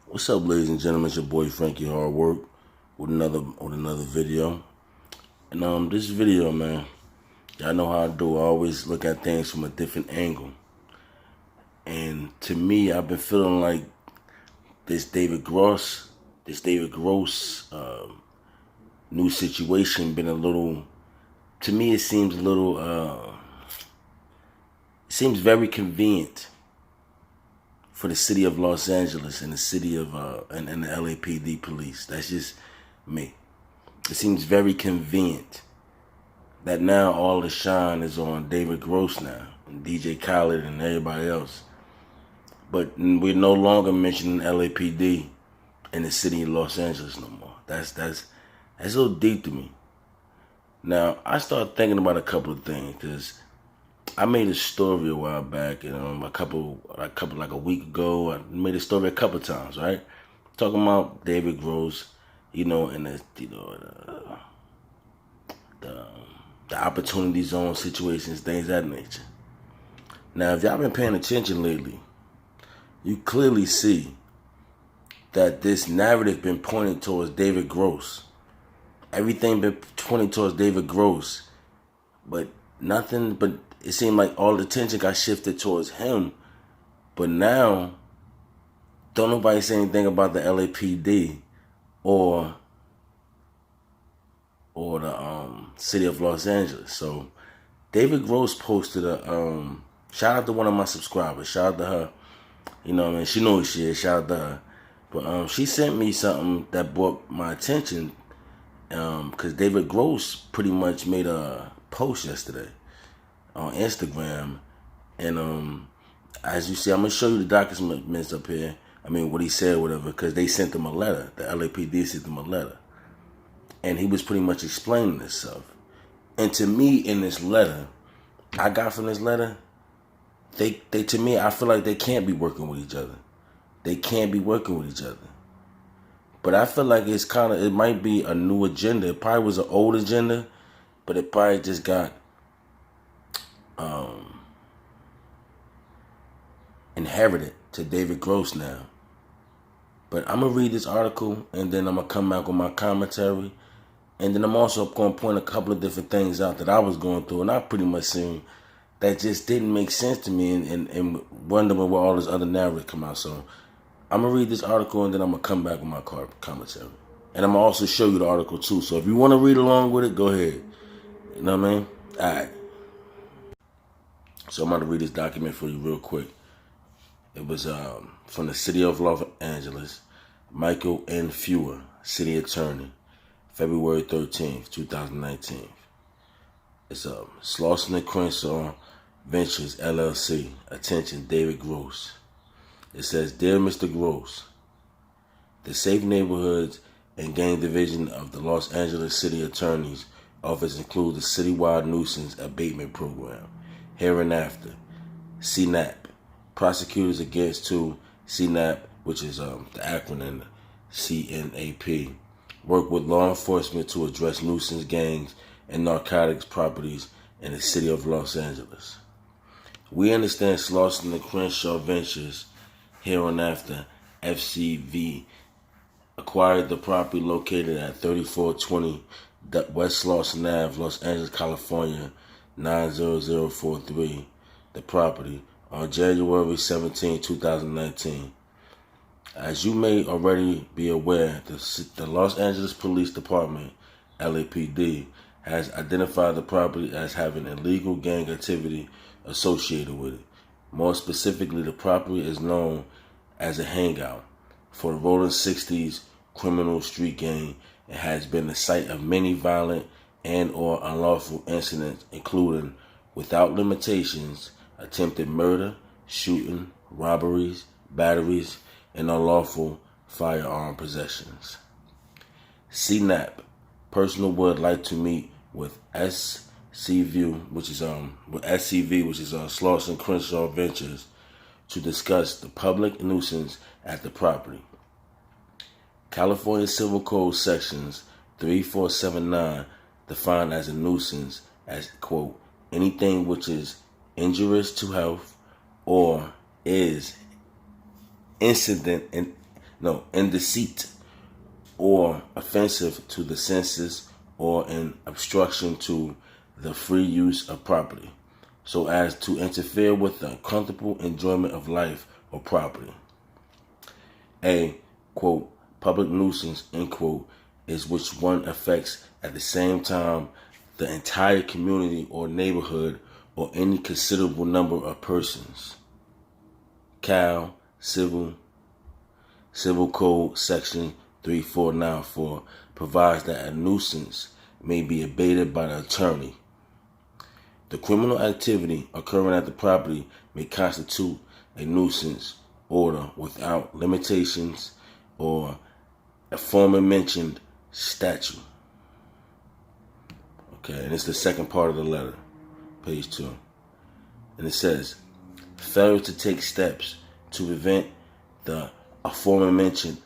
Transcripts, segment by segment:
What's up, ladies and gentlemen? It's your boy Frankiehardworkshow with another video. And this video, man, y'all know how I do. I always look at things from a different angle. And to me, I've been feeling like this David Gross new situation been a little. To me, it seems a little. It seems very convenient for the city of Los Angeles and the city of and the LAPD police. That's just me. It seems very convenient that now all the shine is on David Gross now and DJ Khaled and everybody else. But we're no longer mentioning LAPD in the city of Los Angeles no more. That's a little deep to me. Now I started thinking about a couple of things because I made a story a while back, like a week ago. I made a story a couple of times, right? Talking about David Gross, and the opportunity zone situations, things of that nature. Now, if y'all been paying attention lately, you clearly see that this narrative been pointing towards David Gross. Everything been pointing towards David Gross, but nothing. But it seemed like all the attention got shifted towards him. But now, don't nobody say anything about the LAPD or the city of Los Angeles. So David Gross posted a shout out to one of my subscribers. Shout out to her. She knows who she is. Shout out to her. But she sent me something that brought my attention. Because David Gross pretty much made a post yesterday on Instagram, and as you see, I'm gonna show you the documents up here. I mean, what he said, whatever, because they sent him a letter. The LAPD sent him a letter, and he was pretty much explaining this stuff. And to me, in this letter, I got from this letter, they to me, I feel like they can't be working with each other. They can't be working with each other. But I feel like it might be a new agenda. It probably was an old agenda, but it probably just got inherited to David Gross now. But I'm going to read this article, and then I'm going to come back with my commentary. And then I'm also going to point a couple of different things out that I was going through, and I pretty much seen that just didn't make sense to me, and wondering where all this other narrative come out. So I'm going to read this article, and then I'm going to come back with my commentary. And I'm going to also show you the article, too. So if you want to read along with it, go ahead. You know what I mean? All right. So I'm going to read this document for you real quick. It was from the city of Los Angeles, Michael N. Fewer, city attorney, February 13th, 2019. It's Slauson and Crenshaw Ventures, LLC. Attention, David Gross. It says, Dear Mr. Gross, the Safe Neighborhoods and Gang Division of the Los Angeles City Attorney's Office includes the Citywide Nuisance Abatement Program. Hereinafter, CNAP. Prosecutors against CNAP, which is the acronym CNAP, work with law enforcement to address nuisance gangs and narcotics properties in the city of Los Angeles. We understand Slauson and Crenshaw Ventures, hereinafter FCV, acquired the property located at 3420 West Slauson Ave, Los Angeles, California, 90043, the property, on January 17, 2019. As you may already be aware, the Los Angeles Police Department, LAPD, has identified the property as having illegal gang activity associated with it. More specifically, the property is known as a hangout for the Rolling 60s criminal street gang and has been the site of many violent and or unlawful incidents, including, without limitations, attempted murder, shooting, robberies, batteries, and unlawful firearm possessions. CNAP personnel would like to meet with SCV, which is Slauson Crenshaw Ventures, to discuss the public nuisance at the property. California Civil Code sections 3479 define as a nuisance as, quote, anything which is injurious to health or is incident in deceit, or offensive to the senses, or an obstruction to the free use of property, so as to interfere with the comfortable enjoyment of life or property. A, quote, public nuisance, end quote, is which one affects at the same time the entire community or neighborhood or any considerable number of persons. Cal Civil Code Section 3494 provides that a nuisance may be abated by the attorney. The criminal activity occurring at the property may constitute a nuisance order without limitations or a former mentioned statute. Okay, and it's the second part of the letter, page 2. And it says, failure to take steps to prevent the aforementioned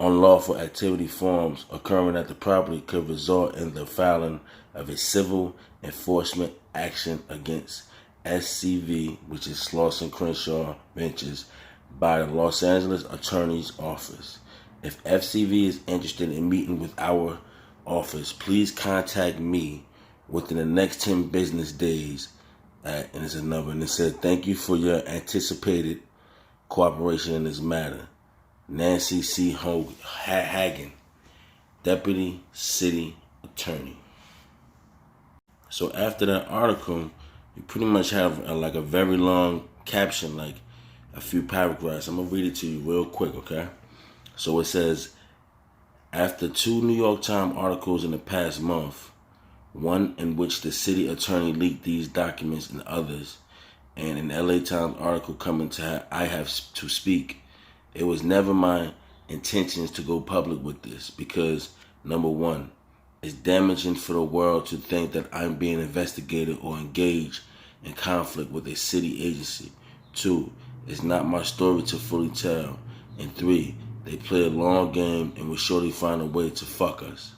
unlawful activity forms occurring at the property could result in the filing of a civil enforcement action against SCV, which is Slauson Crenshaw Ventures, by the Los Angeles Attorney's Office. If FCV is interested in meeting with our office, please contact me within the next 10 business days and it's a number, and it said, thank you for your anticipated cooperation in this matter. Nancy C. Hagen, Deputy City Attorney. So after that article, you pretty much have a very long caption, like a few paragraphs. I'm going to read it to you real quick, okay? So it says, after 2 New York Times articles in the past month, one in which the city attorney leaked these documents and others, and an LA Times article coming to I have to speak, it was never my intentions to go public with this because, number one, it's damaging for the world to think that I'm being investigated or engaged in conflict with a city agency. 2, it's not my story to fully tell. And 3, they play a long game and will surely find a way to fuck us.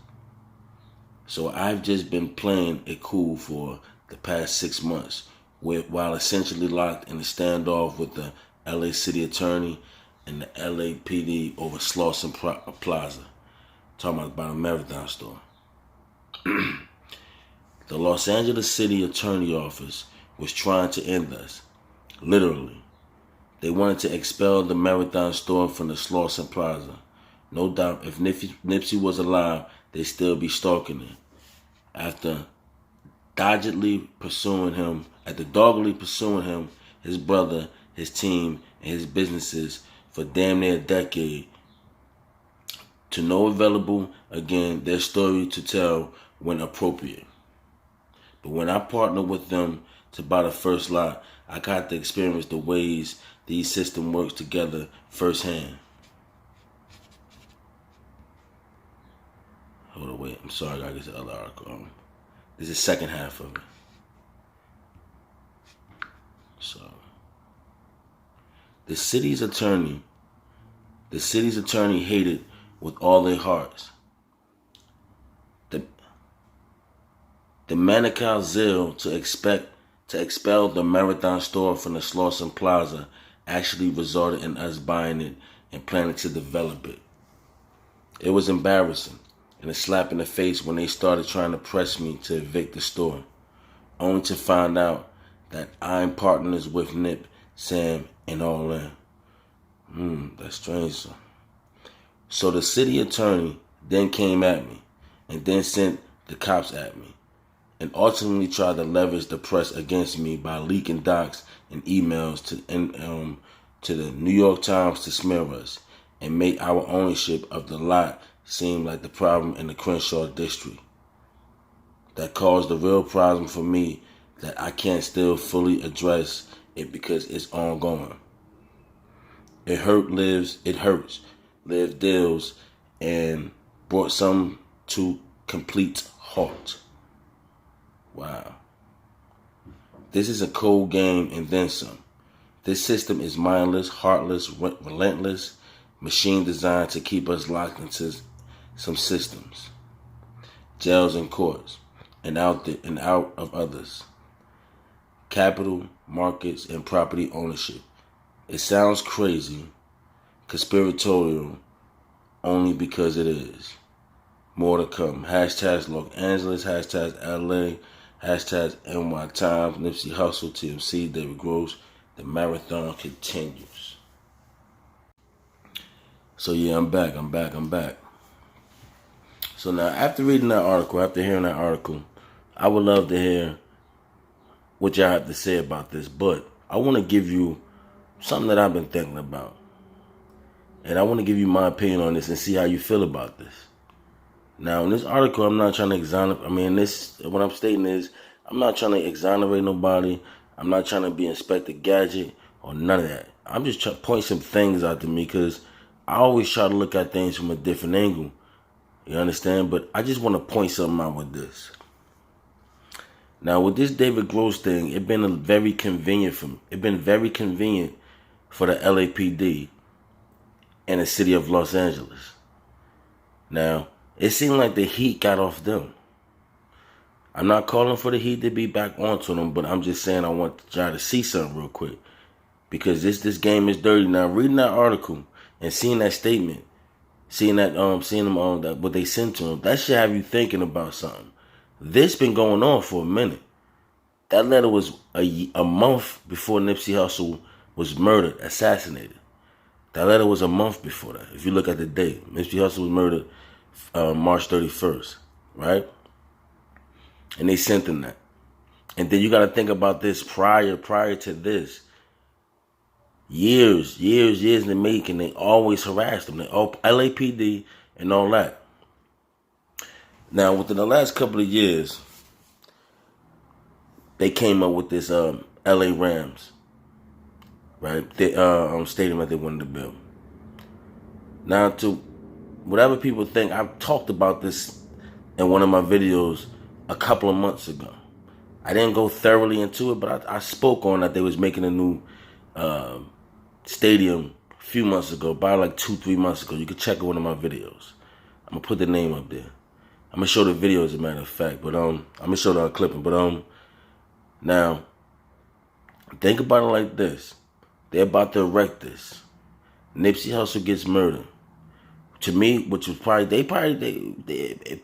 So I've just been playing it cool for the past 6 months, while essentially locked in a standoff with the LA City Attorney and the LAPD over Slauson Plaza. Talking about a Marathon store. The Los Angeles City Attorney Office was trying to end us. Literally. They wanted to expel the Marathon store from the Slauson Plaza. No doubt, if Nipsey was alive, they'd still be stalking him. After doggedly pursuing him, his brother, his team, and his businesses for damn near a decade, to no available, again, their story to tell when appropriate. But when I partnered with them to buy the first lot, I got to experience the ways these systems work together firsthand. Hold on, wait. I'm sorry, I gotta get to the other article. This is the second half of it. So, the city's attorney hated with all their hearts. The maniacal zeal to expel the Marathon store from the Slauson Plaza actually resulted in us buying it and planning to develop it. It was embarrassing and a slap in the face when they started trying to press me to evict the store, only to find out that I'm partners with Nip, Sam, and all that. That's strange. So the city attorney then came at me and then sent the cops at me and ultimately tried to leverage the press against me by leaking docs and emails to the New York Times to smear us and make our ownership of the lot seem like the problem in the Crenshaw district. That caused the real problem for me that I can't still fully address it because it's ongoing. It hurts, live deals, and brought some to complete halt. Wow. This is a cold game and then some. This system is mindless, heartless, relentless, machine designed to keep us locked into some systems, jails and courts, and out of others. Capital, markets, and property ownership. It sounds crazy, Conspiratorial, only because it is. More to come. Hashtags Los Angeles, hashtags LA, hashtags NY Times, Nipsey Hussle, TMC, David Gross. The marathon continues. So yeah, I'm back. So now, after reading that article, after hearing that article, I would love to hear what y'all have to say about this. But I want to give you something that I've been thinking about. And I want to give you my opinion on this and see how you feel about this. Now, in this article, I'm not trying to exonerate. What I'm stating is, I'm not trying to exonerate nobody. I'm not trying to be Inspector Gadget or none of that. I'm just trying to point some things out to me because I always try to look at things from a different angle. You understand? But I just want to point something out with this. Now, with this David Gross thing, it's been very convenient for me. It's been very convenient for the LAPD and the city of Los Angeles. Now, it seemed like the heat got off them. I'm not calling for the heat to be back onto them, but I'm just saying I want y'all to see something real quick. Because this game is dirty. Now, reading that article and seeing that statement, seeing them on that what they sent to him, that should have you thinking about something. This been going on for a minute. That letter was a month before Nipsey Hussle was murdered, assassinated. That letter was a month before that. If you look at the date, Nipsey Hussle was murdered March 31st, right? And they sent him that. And then you got to think about this prior to this. Years in the making, they always harassed them. LAPD and all that. Now, within the last couple of years, they came up with this LA Rams, right? They stadium that they wanted to build. Now, to whatever people think, I've talked about this in one of my videos a couple of months ago. I didn't go thoroughly into it, but I spoke on that they was making a new stadium a few months ago, about like 2-3 months ago. You can check one of my videos. I'm gonna put the name up there. I'm gonna show the video as a matter of fact, but I'm gonna show the clipping. But now think about it like this: they're about to erect this. Nipsey Hussle gets murdered. To me, which was it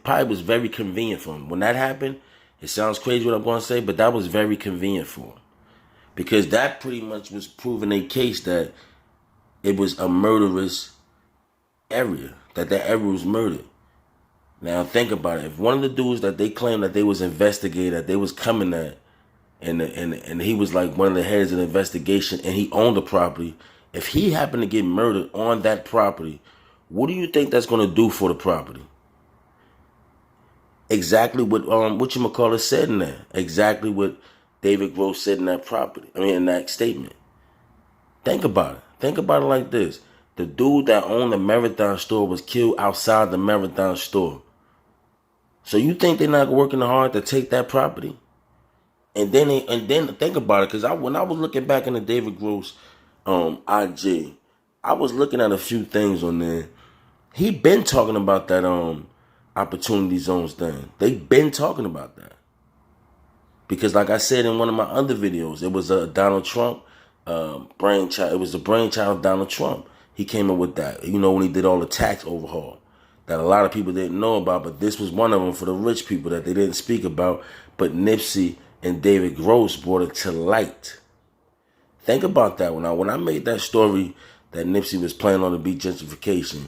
probably was very convenient for him. When that happened, it sounds crazy what I'm going to say, but that was very convenient for him. Because that pretty much was proving a case that it was a murderous area, that area was murdered. Now think about it. If one of the dudes that they claimed that they was investigating, that they was coming at, and he was like one of the heads of the investigation, and he owned the property, if he happened to get murdered on that property, what do you think that's going to do for the property? Exactly what whatchamacallit said in there. Exactly what David Gross said in in that statement. Think about it. Think about it like this. The dude that owned the Marathon store was killed outside the Marathon store. So you think they're not working hard to take that property? And then think about it, because when I was looking back in the David Gross IG, I was looking at a few things on there. He been talking about that opportunity zones thing. They been talking about that. Because like I said in one of my other videos, it was a Donald Trump brainchild. It was the brainchild of Donald Trump. He came up with that. You know, when he did all the tax overhaul that a lot of people didn't know about, but this was one of them for the rich people that they didn't speak about. But Nipsey and David Gross brought it to light. Think about that. When I made that story that Nipsey was planning on to be gentrification,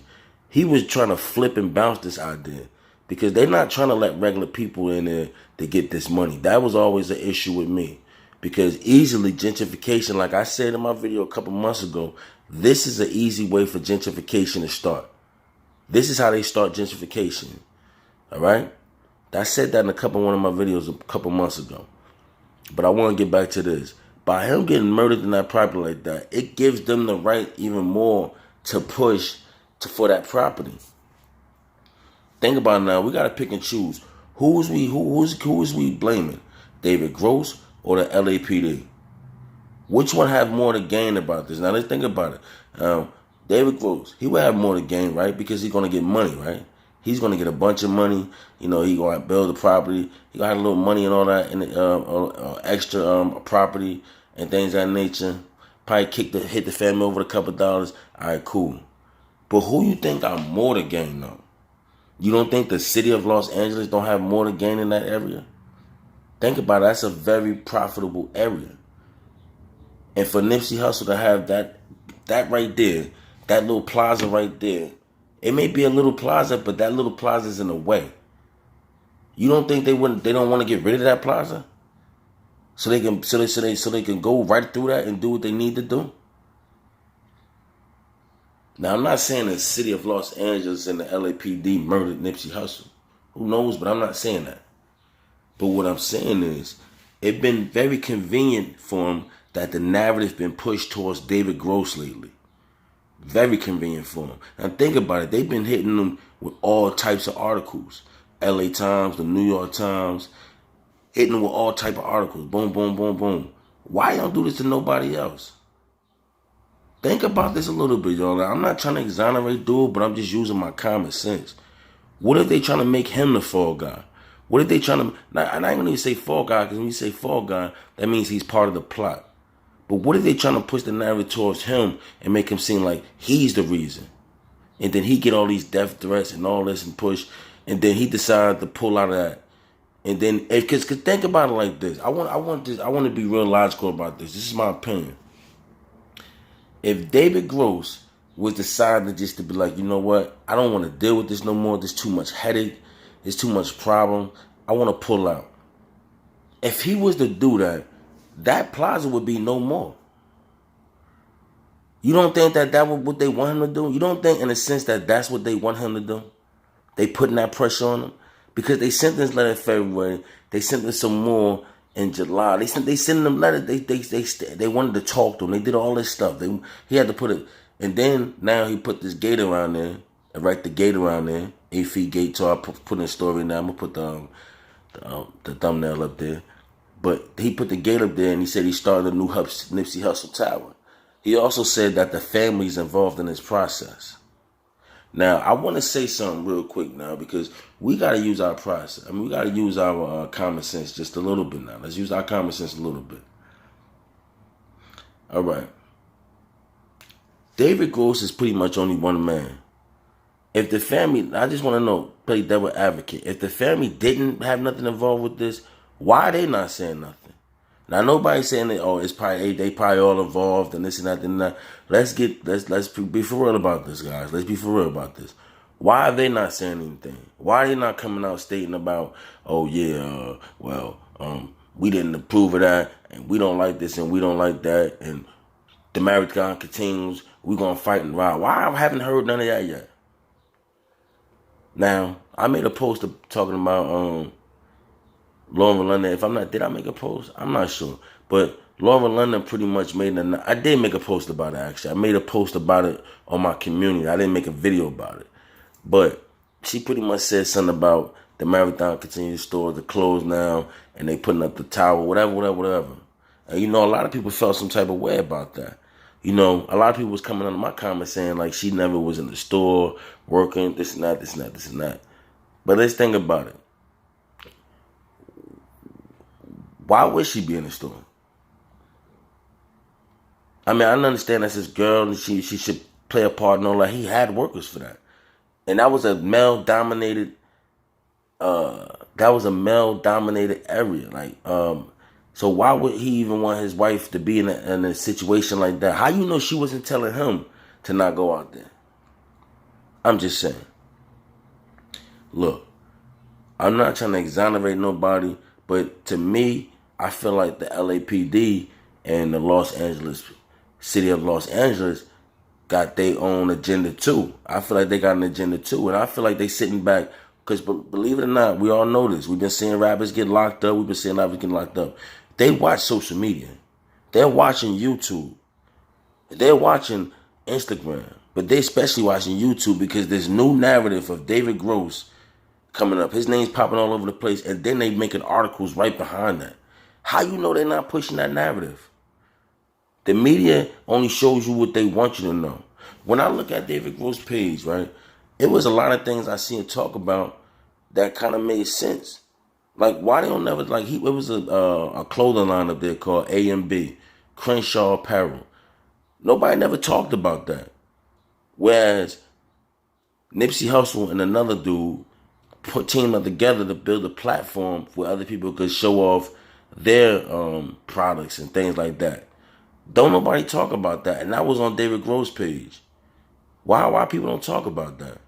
he was trying to flip and bounce this idea because they're not trying to let regular people in there to get this money. That was always an issue with me because easily gentrification, like I said in my video a couple months ago, this is an easy way for gentrification to start. This is how they start gentrification. All right? I said that in one of my videos a couple months ago. But I want to get back to this. By him getting murdered in that property like that, it gives them the right even more to push for that property. Think about it now. We got to pick and choose. Who is we blaming? David Gross or the LAPD? Which one have more to gain about this? Now let's think about it. David Gross, he would have more to gain, right? Because he's going to get money, right? He's going to get a bunch of money. You know, he's going to build the property. He going to have a little money and all that, and extra property and things of that nature. Probably hit the family over a couple dollars. All right, cool. But who you think got more to gain though? You don't think the city of Los Angeles don't have more to gain in that area? Think about it. That's a very profitable area. And for Nipsey Hussle to have that right there, that little plaza right there, it may be a little plaza, but that little plaza is in the way. You don't think they don't want to get rid of that plaza? So they can go right through that and do what they need to do? Now, I'm not saying the city of Los Angeles and the LAPD murdered Nipsey Hussle. Who knows, but I'm not saying that. But what I'm saying is, it's been very convenient for him that the narrative been pushed towards David Gross lately. Very convenient for him. Now think about it. They've been hitting them with all types of articles. LA Times, the New York Times, hitting them with all type of articles. Boom, boom, boom, boom. Why don't do this to nobody else? Think about this a little bit, y'all. I'm not trying to exonerate dude, but I'm just using my common sense. What if they trying to make him the fall guy? What if they trying to... Now, and I ain't going to say fall guy, because when you say fall guy, that means he's part of the plot. But what if they trying to push the narrative towards him and make him seem like he's the reason? And then he get all these death threats and all this and push, and then he decided to pull out of that. And then, because think about it like this. I want to be real logical about this. This is my opinion. If David Gross was deciding just to be like, you know what, I don't want to deal with this no more. There's too much headache. There's too much problem. I want to pull out. If he was to do that, that plaza would be no more. You don't think that was what they want him to do? You don't think in a sense that that's what they want him to do? They putting that pressure on him? Because they sent this letter in February. They sent us some more in July. They sent them letters. They wanted to talk to him. They did all this stuff. He had to put it. And then now he put this gate around there. I write the gate around there. 8 feet gate. So I put in a story now. I'm going to put the thumbnail up there. But he put the gate up there and he said he started a new Nipsey Hussle Tower. He also said that the family's involved in this process. Now, I want to say something real quick now because we got to use our process. I mean, we got to use our common sense just a little bit now. Let's use our common sense a little bit. All right. David Gross is pretty much only one man. If the family, I just want to know, play devil advocate. If the family didn't have nothing involved with this, why are they not saying nothing? Now nobody's saying that. Oh, it's probably they probably all involved and this and that and that. Let's be for real about this, guys. Let's be for real about this. Why are they not saying anything? Why are they not coming out stating about, oh yeah, we didn't approve of that and we don't like this and we don't like that and the marathon continues. We're gonna fight and ride. Why I haven't heard none of that yet? Now I made a post talking about Lauren London. Did I make a post? I'm not sure. But Lauren London pretty much I did make a post about it, actually. I made a post about it on my community. I didn't make a video about it. But she pretty much said something about the Marathon Continued Stores, the closed now, and they putting up the tower, whatever. And, a lot of people felt some type of way about that. A lot of people was coming under my comments saying, like, she never was in the store working, this and that. But let's think about it. Why would she be in the store? I mean, I understand that's his girl and she should play a part and all that. He had workers for that. And that was a male-dominated area. Like, so why would he even want his wife to be in a situation like that? How you know she wasn't telling him to not go out there? I'm just saying. Look, I'm not trying to exonerate nobody, but to me, I feel like the LAPD and the city of Los Angeles got their own agenda too. I feel like they got an agenda too. And I feel like they sitting back because believe it or not, we all know this. We've been seeing rappers get locked up. We've been seeing rappers get locked up. They watch social media. They're watching YouTube. They're watching Instagram. But they especially watching YouTube because this new narrative of David Gross coming up. His name's popping all over the place. And then they making articles right behind that. How you know they're not pushing that narrative? The media only shows you what they want you to know. When I look at David Gross' page, right, it was a lot of things I seen him talk about that kind of made sense. Like, why they don't never, like, it was a clothing line up there called A&B, Crenshaw Apparel. Nobody never talked about that. Whereas Nipsey Hussle and another dude teamed up together to build a platform where other people could show off their products and things like that. Don't nobody talk about that. And that was on David Grove's page. Why people don't talk about that?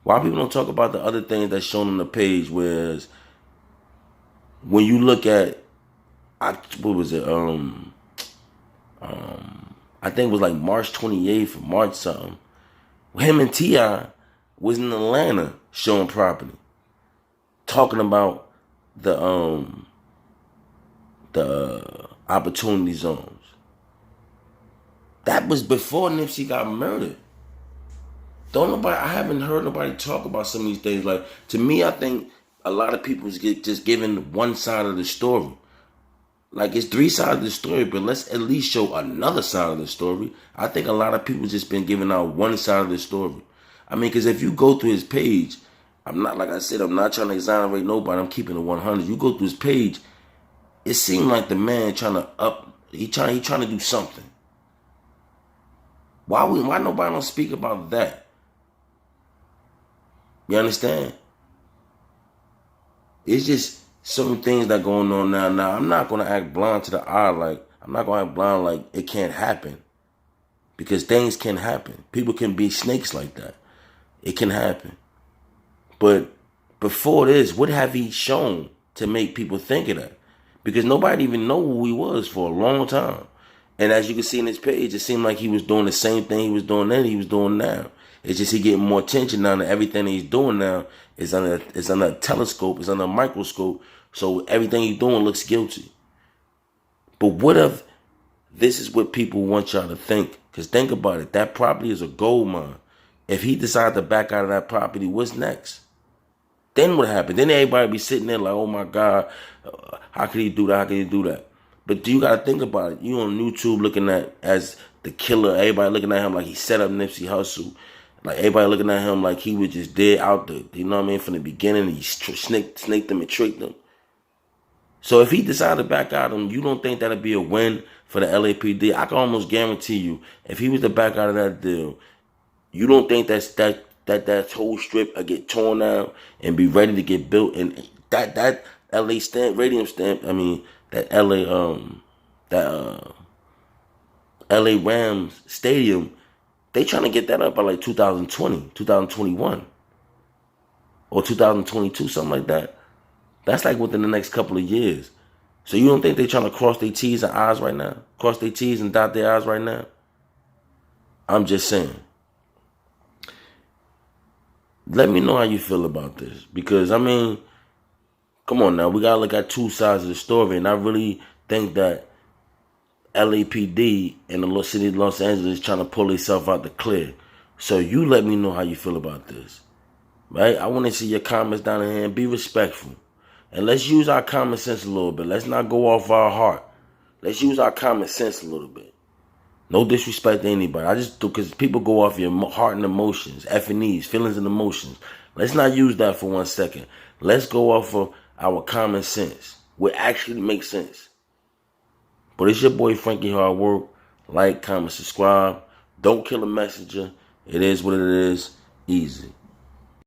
Why people don't talk about the other things that's shown on the page? Whereas when you look at, what was it? I think it was like March 28th or March something. Him and T.I. was in Atlanta showing property, talking about the opportunity zones. That was before Nipsey got murdered. I haven't heard nobody talk about some of these things. Like, to me, I think a lot of people get just given one side of the story. Like, it's three sides of the story, but let's at least show another side of the story. I think a lot of people just been giving out one side of the story. I mean, because if you go through his page, I'm not trying to exonerate nobody. I'm keeping it 100. You go through his page, it seemed like the man he trying to do something. Why nobody don't speak about that? You understand? It's just certain things that going on now. Now, I'm not going to act blind to the eye. Like, I'm not going to act blind like it can't happen. Because things can happen. People can be snakes like that. It can happen. But before this, what have he shown to make people think of that? Because nobody even know who he was for a long time. And as you can see in his page, it seemed like he was doing the same thing he was doing then he was doing now. It's just he getting more attention now, and everything he's doing now is under a telescope, is under a microscope, so everything he's doing looks guilty. But what if this is what people want y'all to think? Because think about it, that property is a gold mine. If he decides to back out of that property, what's next? Then what happened? Then everybody be sitting there like, oh my God, how could he do that? How could he do that? But you got to think about it. You on YouTube looking at as the killer. Everybody looking at him like he set up Nipsey Hussle. Like, everybody looking at him like he was just dead out there. You know what I mean? From the beginning, he snaked them and tricked them. So if he decided to back out of them, you don't think that'd be a win for the LAPD? I can almost guarantee you, if he was to back out of that deal, you don't think that whole strip would get torn down and be ready to get built? And that LA radium stamp, I mean, that LA Rams stadium, they trying to get that up by like 2020, 2021, or 2022, something like that. That's like within the next couple of years. So you don't think they trying to cross their T's and I's right now? Cross their T's and dot their I's right now? I'm just saying. Let me know how you feel about this. Because, I mean, come on now. We got to look at two sides of the story. And I really think that LAPD and the city of Los Angeles is trying to pull themselves out the clear. So you let me know how you feel about this. Right? I want to see your comments down here and be respectful. And let's use our common sense a little bit. Let's not go off our heart. Let's use our common sense a little bit. No disrespect to anybody. I just do, because people go off your heart and emotions, F&Es, feelings and emotions. Let's not use that for 1 second. Let's go off of our common sense, what actually makes sense. But it's your boy Frankie Hard Work. Like, comment, subscribe. Don't kill a messenger. It is what it is. Easy.